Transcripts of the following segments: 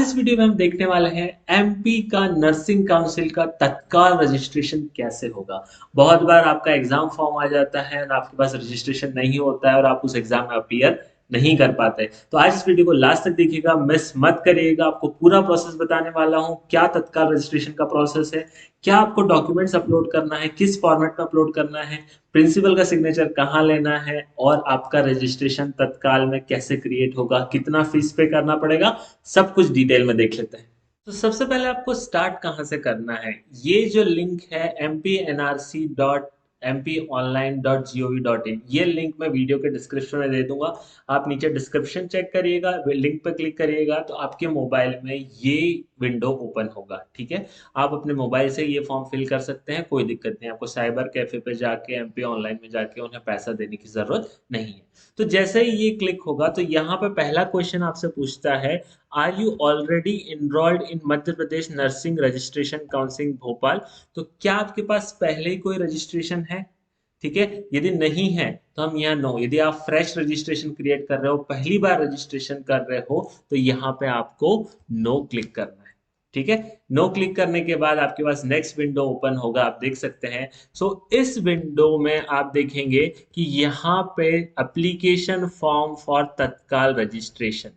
इस वीडियो में हम देखने वाले हैं एमपी का नर्सिंग काउंसिल का तत्काल रजिस्ट्रेशन कैसे होगा। बहुत बार आपका एग्जाम फॉर्म आ जाता है और आपके पास रजिस्ट्रेशन नहीं होता है और आप उस एग्जाम में अपीयर नहीं कर पाते। तो आज इस वीडियो को लास्ट तक देखिएगा, मिस मत करिएगा। आपको पूरा प्रोसेस बताने वाला हूँ, क्या तत्काल रजिस्ट्रेशन का प्रोसेस है, क्या आपको डॉक्यूमेंट्स अपलोड करना है, किस फॉर्मेट में अपलोड करना है, प्रिंसिपल का सिग्नेचर कहाँ लेना है और आपका रजिस्ट्रेशन तत्काल में कैसे क्रिएट होगा, कितना फीस पे करना पड़ेगा, सब कुछ डिटेल में देख लेते हैं। तो सबसे पहले आपको स्टार्ट कहाँ से करना है। ये जो लिंक है mpnrc.mponline.gov.in, ये लिंक मैं वीडियो के डिस्क्रिप्शन में दे दूंगा। आप नीचे डिस्क्रिप्शन चेक करिएगा, लिंक पर क्लिक करिएगा तो आपके मोबाइल में ये विंडो ओपन होगा। ठीक है, आप अपने मोबाइल से ये फॉर्म फिल कर सकते हैं, कोई दिक्कत नहीं। आपको साइबर कैफे पे जाके एमपी ऑनलाइन में जाके उन्हें पैसा देने की जरूरत नहीं है। तो जैसे ही ये क्लिक होगा तो यहाँ पे पहला क्वेश्चन आपसे पूछता है, are you already enrolled in Madhya Pradesh nursing registration council Bhopal. तो क्या आपके पास पहले ही कोई रजिस्ट्रेशन है। ठीक है, यदि नहीं है तो हम यहाँ नो, यदि आप फ्रेश रजिस्ट्रेशन क्रिएट कर रहे हो, पहली बार रजिस्ट्रेशन कर रहे हो, तो यहाँ पे आपको नो क्लिक करना है। ठीक है, नो क्लिक करने के बाद आपके पास नेक्स्ट विंडो ओपन होगा, आप देख सकते हैं। सो इस विंडो में आप देखेंगे कि यहाँ पे एप्लीकेशन फॉर्म फॉर तत्काल रजिस्ट्रेशन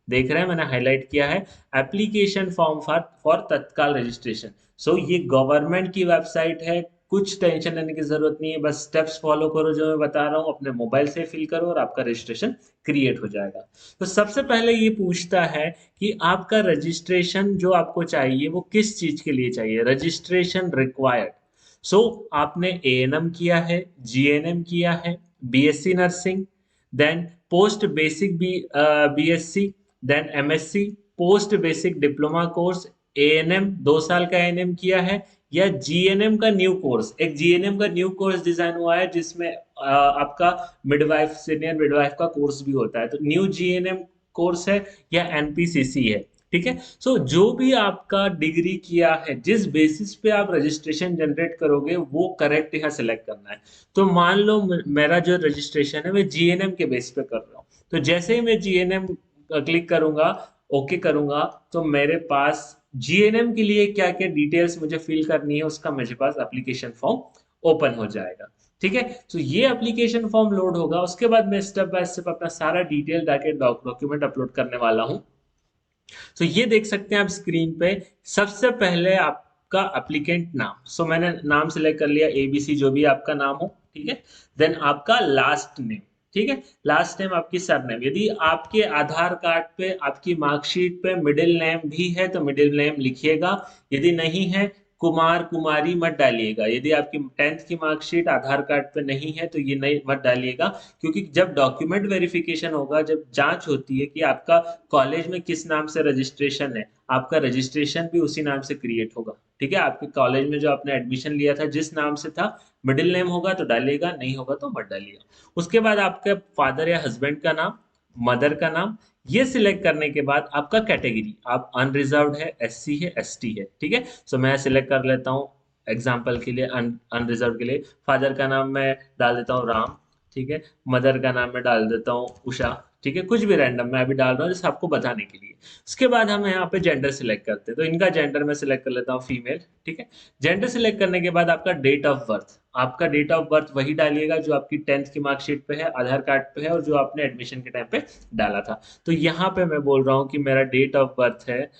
देख रहे हैं, मैंने हाईलाइट किया है, एप्लीकेशन फॉर्म फॉर फॉर तत्काल रजिस्ट्रेशन। सो ये गवर्नमेंट की वेबसाइट है, कुछ टेंशन लेने की जरूरत नहीं है, बस स्टेप्स फॉलो करो जो मैं बता रहा हूँ, अपने मोबाइल से फिल करो और आपका रजिस्ट्रेशन क्रिएट हो जाएगा। तो सबसे पहले ये पूछता है कि आपका रजिस्ट्रेशन जो आपको चाहिए वो किस चीज के लिए चाहिए, रजिस्ट्रेशन रिक्वायर्ड। सो आपने एएनएम किया है, जीएनएम किया है, BSc nursing, then post basic BSc, then MSc, post basic diploma course, ANM 2 साल का एएनएम किया है, या जीएनएम का न्यू कोर्स। एक जीएनएम का न्यू कोर्स डिजाइन हुआ है जिसमें आपका मिडवाइफ, सीनियर मिडवाइफ का कोर्स भी होता है, तो न्यू जीएनएम कोर्स है, या एनपीसीसी है। ठीक है, सो जो भी आपका डिग्री किया है, जिस बेसिस पे आप रजिस्ट्रेशन जनरेट करोगे वो करेक्ट यहाँ सेलेक्ट करना है। तो मान लो मेरा जो रजिस्ट्रेशन है मैं जीएनएम के बेस पे कर रहा हूँ, तो जैसे ही मैं जीएनएम क्लिक करूंगा, ओके करूंगा, तो मेरे पास जीएनएम के लिए क्या क्या डिटेल्स मुझे फिल करनी है उसका मेरे पास एप्लीकेशन फॉर्म ओपन हो जाएगा। ठीक है, तो ये एप्लीकेशन फॉर्म लोड होगा, उसके बाद मैं स्टेप बाय स्टेप अपना सारा डिटेल डाके डॉक्यूमेंट अपलोड करने वाला हूँ। तो ये देख सकते हैं आप स्क्रीन पे, सबसे पहले आपका एप्लीकेंट नाम। सो मैंने नाम सिलेक्ट कर लिया, एबीसी जो भी आपका नाम हो। ठीक है, देन आपका लास्ट नेम। ठीक है, लास्ट नेम आपकी सरनेम, यदि आपके आधार कार्ड पे आपकी मार्कशीट पे मिडिल नेम भी है तो मिडिल नेम लिखिएगा, यदि नहीं है कुमार कुमारी मत डालिएगा। यदि आपकी 10th की मार्कशीट आधार कार्ड पे नहीं है तो ये नहीं मत डालिएगा, क्योंकि जब डॉक्यूमेंट वेरिफिकेशन होगा, जब जांच होती है कि आपका कॉलेज में किस नाम से रजिस्ट्रेशन है, आपका रजिस्ट्रेशन भी उसी नाम से क्रिएट होगा। ठीक है, आपके कॉलेज में जो आपने एडमिशन लिया था जिस नाम से था, मिडिल नेम होगा तो डालिएगा, नहीं होगा तो मत डालिएगा। उसके बाद आपके फादर या हस्बैंड का नाम, मदर का नाम, ये सिलेक्ट करने के बाद आपका कैटेगरी, आप अनरिजर्व्ड है, एससी है, एसटी है। ठीक है, सो मैं सिलेक्ट कर लेता हूँ एग्जाम्पल के लिए अनरिजर्व के लिए। फादर का नाम मैं डाल देता हूँ राम। ठीक है, मदर का नाम मैं डाल देता हूँ उषा। ठीक है, कुछ भी रैंडम मैं अभी डाल रहा हूँ जैसे आपको बताने के लिए। उसके बाद हम यहाँ पे जेंडर सिलेक्ट करते हैं, तो इनका जेंडर मैं सिलेक्ट कर लेता हूँ फीमेल। ठीक है, जेंडर सिलेक्ट करने के बाद आपका डेट ऑफ बर्थ, आपका डेट ऑफ बर्थ वही डालिएगा जो आपकी 10th की मार्कशीट पे है, आधार कार्ड पे है और जो आपने एडमिशन के टाइम पे डाला था। तो यहाँ पे मैं बोल रहा हूँ कि मेरा डेट ऑफ बर्थ है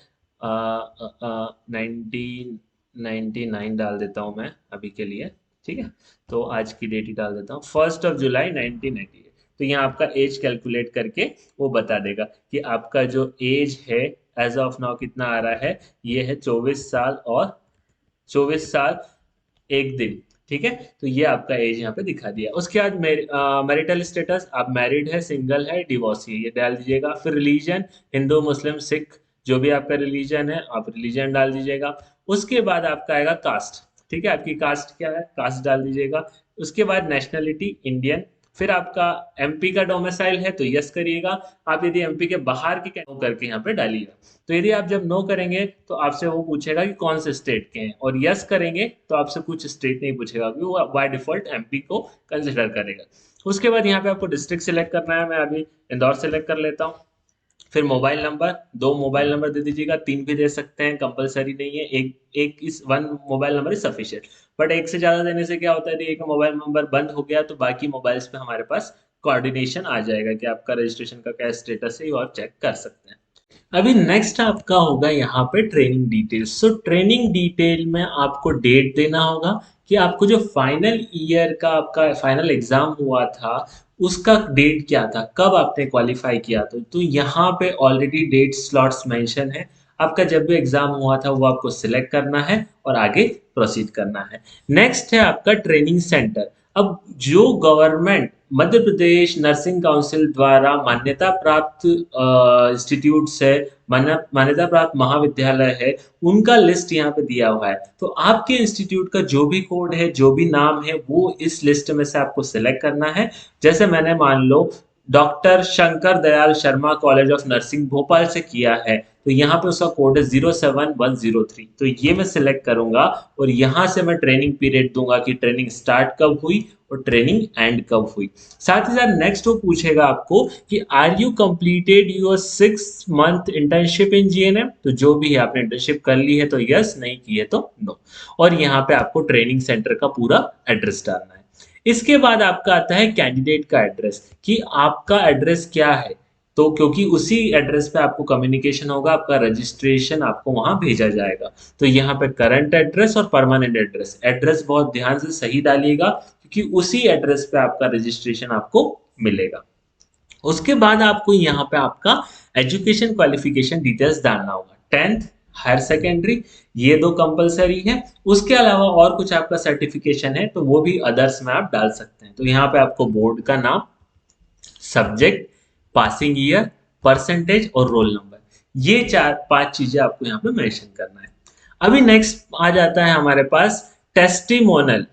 1999 डाल देता हूँ मैं अभी के लिए। ठीक है, तो आज की डेट ही डाल देता हूँ, 1 जुलाई 1998। तो यहाँ आपका एज कैलकुलेट करके वो बता देगा कि आपका जो एज है एज ऑफ नाउ कितना आ रहा है, ये है 24 साल और 24 साल 1 दिन। ठीक है, तो ये आपका एज यहाँ पे दिखा दिया। उसके बाद मैरिटल स्टेटस, आप मैरिड है, सिंगल है, डिवोर्सी है, ये डाल दीजिएगा। फिर रिलीजन, हिंदू मुस्लिम सिख, जो भी आपका रिलीजन है आप रिलीजन डाल दीजिएगा। उसके बाद आपका आएगा कास्ट। ठीक है, आपकी कास्ट क्या है, कास्ट डाल दीजिएगा। उसके बाद नेशनलिटी इंडियन। फिर आपका एमपी का डोमिसाइल है तो यस करिएगा। आप यदि एमपी के बाहर के नो करके यहाँ पे डालिएगा। तो यदि आप जब नो करेंगे तो आपसे वो पूछेगा कि कौन से स्टेट के हैं, और यस करेंगे तो आपसे कुछ स्टेट नहीं पूछेगा, क्योंकि वो बाय डिफॉल्ट एमपी को कंसिडर करेगा। उसके बाद यहाँ पे आपको डिस्ट्रिक्ट सिलेक्ट करना है, मैं अभी इंदौर सेलेक्ट कर लेता हूँ। फिर मोबाइल नंबर, 2 मोबाइल नंबर दे दीजिएगा, 3 भी दे सकते हैं, कंपलसरी नहीं है। एक एक इस 1 mobile number is sufficient. But एक से ज़्यादा देने से क्या होता है, यदि एक मोबाइल नंबर बंद हो गया तो बाकी मोबाइल्स पे हमारे पास कोऑर्डिनेशन आ जाएगा कि आपका रजिस्ट्रेशन का क्या स्टेटस है, ये और चेक कर सकते हैं। अभी नेक्स्ट आपका होगा यहाँ पे training detail. So training detail में आपको डेट देना होगा कि आपको जो फाइनल ईयर का आपका फाइनल एग्जाम हुआ था उसका डेट क्या था, कब आपने क्वालिफाई किया। तो यहाँ पे ऑलरेडी डेट स्लॉट्स मेंशन है। आपका जब भी एग्जाम हुआ था वो आपको सिलेक्ट करना है और आगे प्रोसीड करना है। नेक्स्ट है आपका ट्रेनिंग सेंटर। अब जो गवर्नमेंट मध्य प्रदेश नर्सिंग काउंसिल द्वारा मान्यता प्राप्त इंस्टीट्यूट्स है, मान्यता प्राप्त महाविद्यालय है, उनका लिस्ट यहाँ पे दिया हुआ है। तो आपके इंस्टीट्यूट का जो भी कोड है, जो भी नाम है, वो इस लिस्ट में से आपको सिलेक्ट करना है। जैसे मैंने मान लो doctor Shankar Dayal Sharma college of nursing Bhopal से किया है, तो यहाँ पे उसका कोड है 07103। तो ये मैं सिलेक्ट करूंगा और यहाँ से मैं ट्रेनिंग पीरियड दूंगा कि ट्रेनिंग स्टार्ट कब हुई और ट्रेनिंग एंड कब हुई। साथ ही साथ नेक्स्ट वो पूछेगा आपको कि are you completed your 6 month internship in GNM. तो जो भी है आपने इंटर्नशिप कर ली है तो यस, नहीं की है तो नो। और यहाँ पे आपको ट्रेनिंग सेंटर का पूरा एड्रेस डालना है। इसके बाद आपका आता है कैंडिडेट का एड्रेस कि आपका एड्रेस क्या है। तो क्योंकि उसी एड्रेस पे आपको कम्युनिकेशन होगा, आपका रजिस्ट्रेशन आपको वहां भेजा जाएगा। तो यहाँ पे करंट एड्रेस और परमानेंट एड्रेस, एड्रेस बहुत ध्यान से सही डालिएगा क्योंकि उसी एड्रेस पे आपका रजिस्ट्रेशन आपको मिलेगा। उसके बाद आपको यहाँ पे आपका एजुकेशन क्वालिफिकेशन डिटेल्स डालना होगा। 10th, हायर सेकेंडरी, ये 2 कंपलसरी है। उसके अलावा और कुछ आपका सर्टिफिकेशन है तो वो भी अदर्स में आप डाल सकते हैं। तो यहाँ पे आपको बोर्ड का नाम, सब्जेक्ट, पासिंग ईयर, परसेंटेज और रोल नंबर, ये 4-5 चीजें आपको यहाँ पे मेंशन करना है। अभी नेक्स्ट आ जाता है हमारे पास टेस्टिमोनल।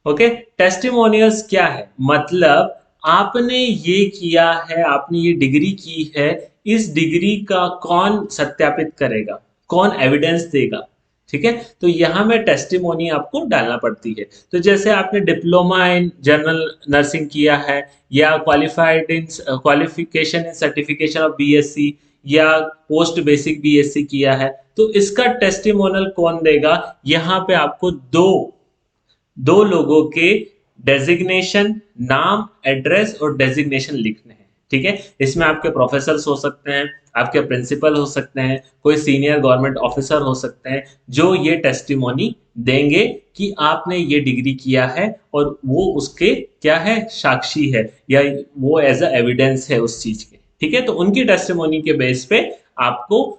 ओके, टेस्टिमोनियल्स क्या है, मतलब आपने ये किया है, आपने ये डिग्री की है, इस डिग्री का कौन सत्यापित करेगा, कौन एविडेंस देगा। ठीक है, तो यहाँ में टेस्टिमोनी आपको डालना पड़ती है। तो जैसे आपने डिप्लोमा इन जनरल नर्सिंग किया है, या qualified in qualification in certification of BSc, या पोस्ट बेसिक बीएससी किया है, तो इसका टेस्टिमोनल कौन देगा। यहाँ पे आपको दो लोगों के डेजिग्नेशन, नाम, एड्रेस और डेजिग्नेशन लिखने हैं। ठीक है, इसमें आपके प्रोफेसर हो सकते हैं, आपके प्रिंसिपल हो सकते हैं, कोई सीनियर गवर्नमेंट ऑफिसर हो सकते हैं, जो ये टेस्टिमोनी देंगे कि आपने ये डिग्री किया है और वो उसके क्या है, साक्षी है, या वो एज अ एविडेंस है उस चीज के। ठीक है, तो उनकी टेस्टिमोनी के बेस पे आपको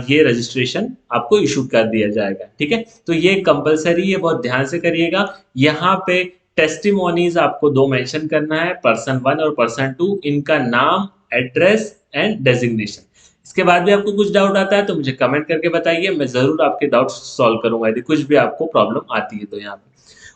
ये रजिस्ट्रेशन आपको इशू कर दिया जाएगा। ठीक है, तो ये कंपलसरी है, बहुत ध्यान से करिएगा। यहाँ पे टेस्टिमोनीज आपको 2 मेंशन करना है, पर्सन 1 और पर्सन 2, इनका नाम, एड्रेस एंड डेजिग्नेशन। इसके बाद भी आपको कुछ डाउट आता है तो मुझे कमेंट करके बताइए, मैं जरूर आपके डाउट सॉल्व करूंगा यदि कुछ भी आपको प्रॉब्लम आती है तो। यहाँ पे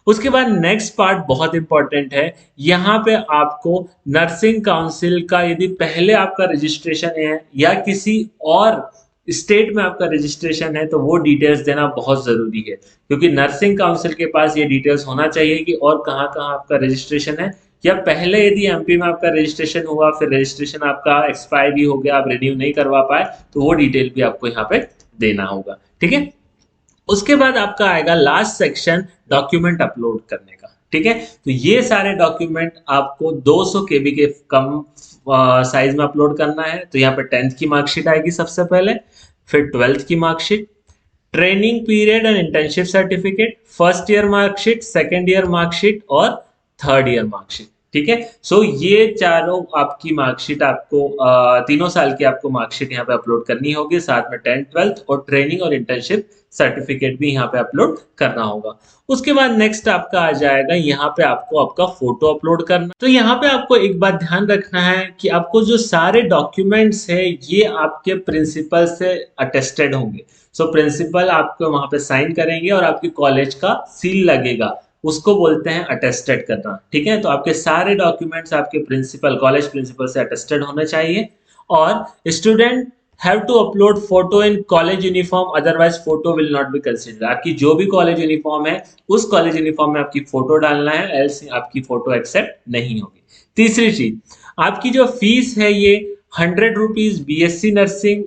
उसके बाद नेक्स्ट पार्ट बहुत इंपॉर्टेंट है। यहाँ पे आपको नर्सिंग काउंसिल का यदि पहले आपका रजिस्ट्रेशन है या किसी और स्टेट में आपका रजिस्ट्रेशन है तो वो डिटेल्स देना बहुत जरूरी है, क्योंकि नर्सिंग काउंसिल के पास ये डिटेल्स होना चाहिए कि और कहाँ कहाँ आपका रजिस्ट्रेशन है। या पहले यदि एमपी में आपका रजिस्ट्रेशन हुआ, फिर रजिस्ट्रेशन आपका एक्सपायरी हो गया, आप रिन्यू नहीं करवा पाए, तो वो डिटेल भी आपको यहाँ पे देना होगा। ठीक है, उसके बाद आपका आएगा लास्ट सेक्शन, डॉक्यूमेंट अपलोड करने का। ठीक है, तो ये सारे डॉक्यूमेंट आपको 200 केबी के कम साइज में अपलोड करना है। तो यहाँ पे 10th की मार्कशीट आएगी सबसे पहले, फिर 12th की marksheet, training period and internship certificate, first year marksheet, second year marksheet और थर्ड ईयर मार्कशीट। ठीक है, सो ये चारों आपकी मार्कशीट आपको 3 साल की आपको मार्कशीट यहाँ पे अपलोड करनी होगी, साथ में 10th 12th और ट्रेनिंग और इंटर्नशिप सर्टिफिकेट भी यहाँ पे अपलोड करना होगा। उसके बाद नेक्स्ट आपका आ जाएगा, यहाँ पे आपको आपका फोटो अपलोड करना। तो यहाँ पे आपको एक बात ध्यान रखना है कि आपको जो सारे डॉक्यूमेंट्स है ये आपके प्रिंसिपल से अटेस्टेड होंगे। सो प्रिंसिपल आपको वहां पे साइन करेंगे और आपके कॉलेज का सील लगेगा, उसको बोलते हैं अटेस्टेड करना। ठीक है, तो आपके सारे डॉक्यूमेंट्स आपके प्रिंसिपल, कॉलेज प्रिंसिपल से अटेस्टेड होने चाहिए। और student have to upload photo in college uniform, otherwise photo will not be consider. आपकी जो भी कॉलेज यूनिफॉर्म है उस कॉलेज यूनिफॉर्म में आपकी फोटो डालना है, एल्स आपकी फोटो एक्सेप्ट नहीं होगी। तीसरी चीज, आपकी जो फीस है ये 100 rupees BSc nursing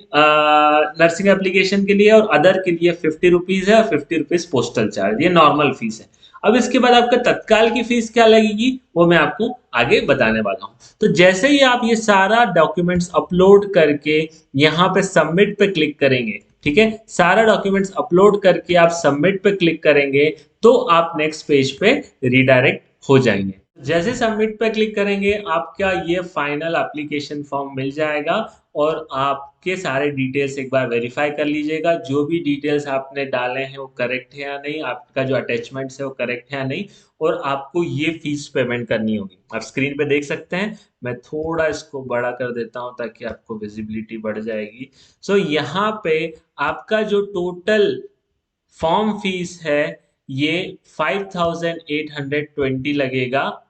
nursing application के लिए, और अदर के लिए 50 रुपीज है, और 50 रुपीज पोस्टल चार्ज, ये नॉर्मल फीस है। अब इसके बाद आपका तत्काल की फीस क्या लगेगी वो मैं आपको आगे बताने वाला हूँ। तो जैसे ही आप ये सारा डॉक्यूमेंट्स अपलोड करके यहाँ पे सबमिट पे क्लिक करेंगे, ठीक है, सारा डॉक्यूमेंट्स अपलोड करके आप सबमिट पे क्लिक करेंगे, तो आप नेक्स्ट पेज पे रिडायरेक्ट हो जाएंगे। जैसे सबमिट पे क्लिक करेंगे आपका ये फाइनल एप्लीकेशन फॉर्म मिल जाएगा, और आपके सारे डिटेल्स एक बार वेरीफाई कर लीजिएगा, जो भी डिटेल्स आपने डाले हैं वो करेक्ट है या नहीं, आपका जो अटैचमेंट्स है वो करेक्ट है या नहीं, और आपको ये फीस पेमेंट करनी होगी। आप स्क्रीन पे देख सकते हैं, मैं थोड़ा इसको बड़ा कर देता हूं ताकि आपको विजिबिलिटी बढ़ जाएगी। सो यहाँ पे आपका जो टोटल फॉर्म फीस है ये 5820 लगेगा,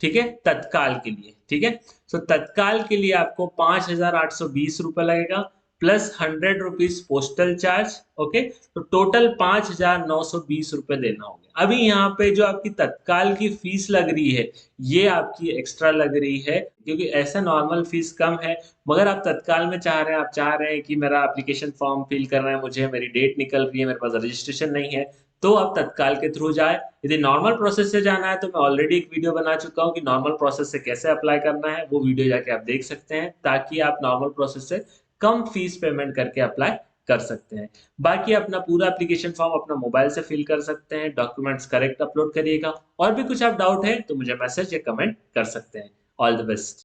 ठीक है, तत्काल के लिए। ठीक है, तो तत्काल के लिए आपको 5820 रुपये लगेगा, plus 100 rupees postal charge. Okay, तो टोटल 5920 रुपये देना होगा। अभी यहाँ पे जो आपकी तत्काल की फीस लग रही है ये आपकी एक्स्ट्रा लग रही है, क्योंकि ऐसा नॉर्मल फीस कम है। मगर आप तत्काल में चाह रहे हैं, आप चाह रहे हैं कि मेरा एप्लीकेशन फॉर्म फिल करना है, मुझे मेरी डेट निकल रही है, मेरे पास रजिस्ट्रेशन नहीं है, तो आप तत्काल के थ्रू जाए। यदि नॉर्मल प्रोसेस से जाना है तो मैं ऑलरेडी एक वीडियो बना चुका हूँ कि नॉर्मल प्रोसेस से कैसे अप्लाई करना है, वो वीडियो जाके आप देख सकते हैं, ताकि आप नॉर्मल प्रोसेस से कम फीस पेमेंट करके अप्लाई कर सकते हैं। बाकी अपना पूरा एप्लीकेशन फॉर्म अपना मोबाइल से फिल कर सकते हैं, डॉक्यूमेंट्स करेक्ट अपलोड करिएगा। और भी कुछ आप डाउट है तो मुझे मैसेज या कमेंट कर सकते हैं। All the best.